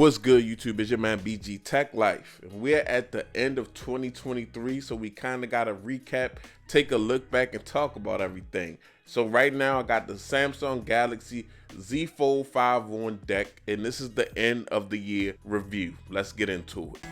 What's good, YouTube? It's your man BG Tech Life, and we're at the end of 2023, so we kind of got to recap, take a look back, and talk about everything. So right now, I got the Samsung Galaxy Z Fold 5 on deck, and this is the end of the year review. Let's get into it.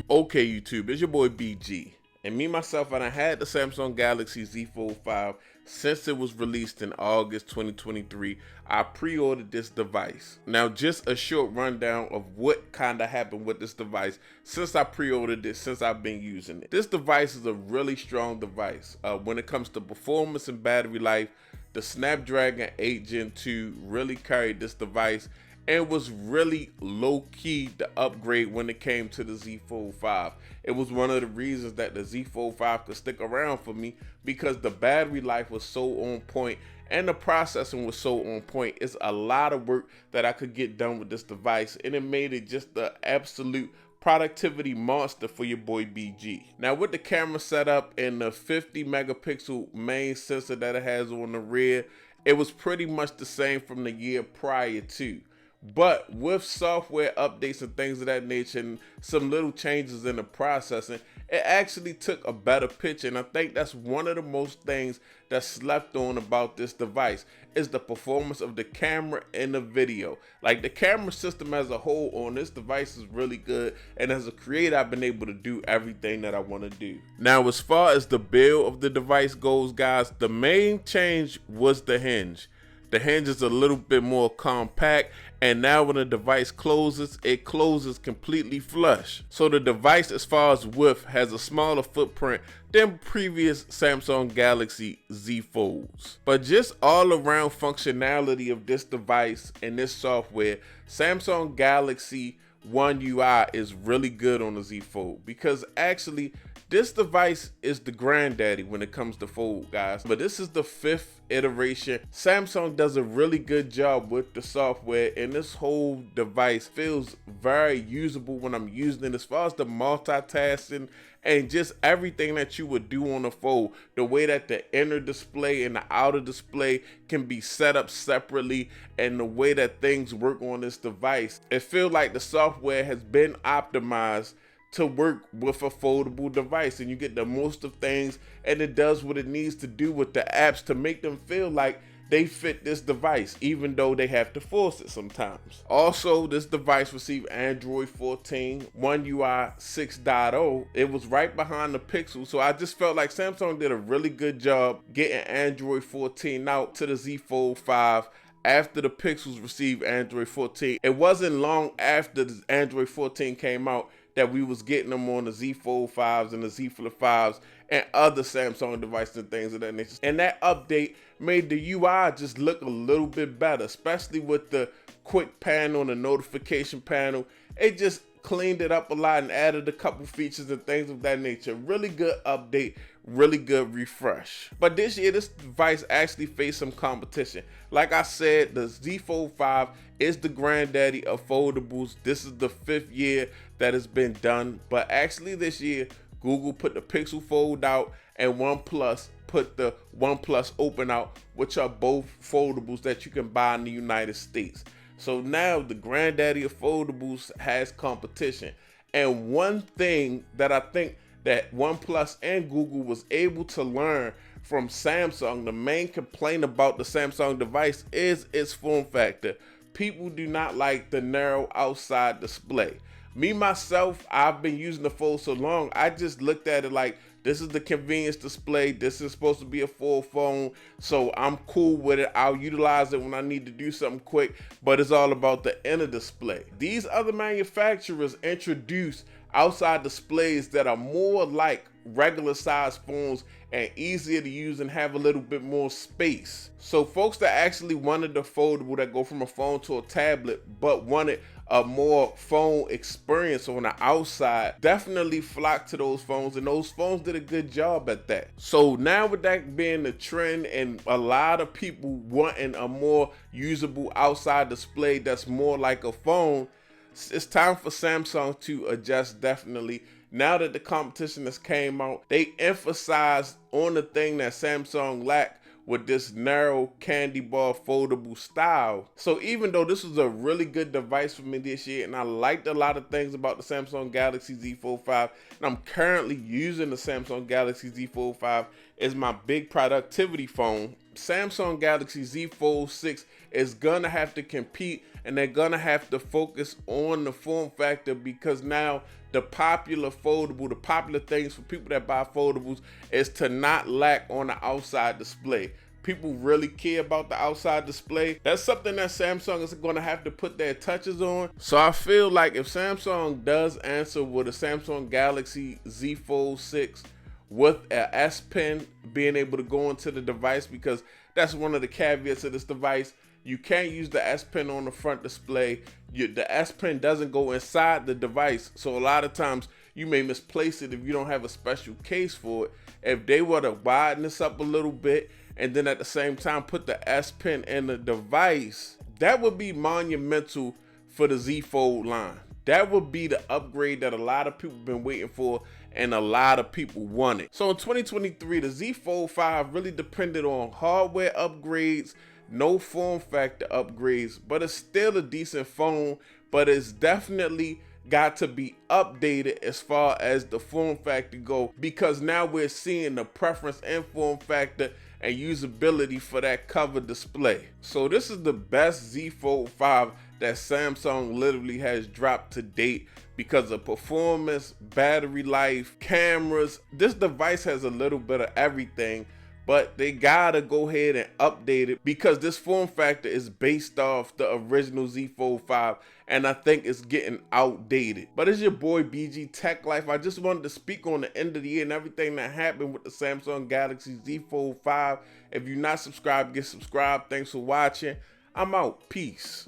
Okay, YouTube, it's your boy BG. And me, myself, and I had the Samsung Galaxy Z Fold 5 since it was released in August 2023. I pre-ordered this device. Now, just a short rundown of what kind of happened with this device since I pre-ordered it, since I've been using it. This device is a really strong device. When it comes to performance and battery life, the Snapdragon 8 Gen 2 really carried this device and was really low-key the upgrade when it came to the Z Fold 5. It was one of the reasons that the Z Fold 5 could stick around for me, because the battery life was so on point and the processing was so on point. It's a lot of work that I could get done with this device, and it made it just the absolute productivity monster for your boy BG. Now, with the camera setup and the 50 megapixel main sensor that it has on the rear, it was pretty much the same from the year prior to. But with software updates and things of that nature and some little changes in the processing, it actually took a better picture. And I think that's one of the most things that's slept on about this device, is the performance of the camera and the video. Like, the camera system as a whole on this device is really good. And as a creator, I've been able to do everything that I want to do. Now, as far as the build of the device goes, guys, the main change was the hinge. The hinge is a little bit more compact, and now when the device closes, it closes completely flush. So the device, as far as width, has a smaller footprint than previous Samsung Galaxy Z Folds. But just all around functionality of this device and this software, Samsung Galaxy One UI is really good on the Z Fold, because actually this device is the granddaddy when it comes to fold, guys. But this is the 5th iteration. Samsung does a really good job with the software, and this whole device feels very usable when I'm using it, as far as the multitasking and just everything that you would do on the fold. The way that the inner display and the outer display can be set up separately, and the way that things work on this device, it feels like the software has been optimized to work with a foldable device, and you get the most of things, and it does what it needs to do with the apps to make them feel like they fit this device, even though they have to force it sometimes. Also, this device received Android 14, One UI 6.0. It was right behind the Pixel, so I just felt like Samsung did a really good job getting Android 14 out to the Z Fold 5 after the Pixels received Android 14. It wasn't long after the Android 14 came out that we was getting them on the Z Fold 5s and the Z Flip 5s and other Samsung devices and things of that nature. And that update made the UI just look a little bit better, especially with the quick panel and the notification panel. It just cleaned it up a lot and added a couple features and things of that nature. Really good update, really good refresh. But this year, this device actually faced some competition. Like I said, the Z Fold 5 is the granddaddy of foldables. This is the 5th year that has been done. But actually this year, Google put the Pixel Fold out, and OnePlus put the OnePlus Open out, which are both foldables that you can buy in the United States. So now the granddaddy of foldables has competition. And one thing that I think that OnePlus and Google was able to learn from Samsung, the main complaint about the Samsung device is its form factor. People do not like the narrow outside display. Me, myself, I've been using the Fold so long, I just looked at it like, this is the convenience display. This is supposed to be a full phone, so I'm cool with it. I'll utilize it when I need to do something quick, but it's all about the inner display. These other manufacturers introduce outside displays that are more like regular size phones and easier to use and have a little bit more space. So folks that actually wanted the foldable that go from a phone to a tablet but wanted a more phone experience on the outside definitely flocked to those phones, and those phones did a good job at that. So now with that being the trend and a lot of people wanting a more usable outside display that's more like a phone, it's time for Samsung to adjust definitely. Now that the competition has came out, they emphasized on the thing that Samsung lacked, with this narrow candy bar foldable style. So even though this was a really good device for me this year, and I liked a lot of things about the Samsung Galaxy Z Fold 5, and I'm currently using the Samsung Galaxy Z Fold 5 as my big productivity phone, Samsung Galaxy Z Fold 6 is gonna have to compete, and they're gonna have to focus on the form factor, because now the popular things for people that buy foldables is to not lack on the outside display. People really care about the outside display. That's something that Samsung is going to have to put their touches on. So I feel like if Samsung does answer with a Samsung Galaxy Z Fold 6 with an S Pen being able to go into the device, because that's one of the caveats of this device. You can't use the S Pen on the front display. The S Pen doesn't go inside the device, so a lot of times you may misplace it if you don't have a special case for it. If they were to widen this up a little bit and then at the same time put the S Pen in the device, that would be monumental for the Z Fold line. That would be the upgrade that a lot of people have been waiting for and a lot of people want it. So in 2023, the Z Fold 5 really depended on hardware upgrades, no form factor upgrades, but it's still a decent phone, but it's definitely got to be updated as far as the form factor go, because now we're seeing the preference in form factor and usability for that cover display. So this is the best Z Fold 5 that Samsung literally has dropped to date because of performance, battery life, cameras. This device has a little bit of everything, but they gotta go ahead and update it because this form factor is based off the original Z Fold 5, and I think it's getting outdated. But it's your boy BG Tech Life. I just wanted to speak on the end of the year and everything that happened with the Samsung Galaxy Z Fold 5. If you're not subscribed, get subscribed. Thanks for watching. I'm out. Peace.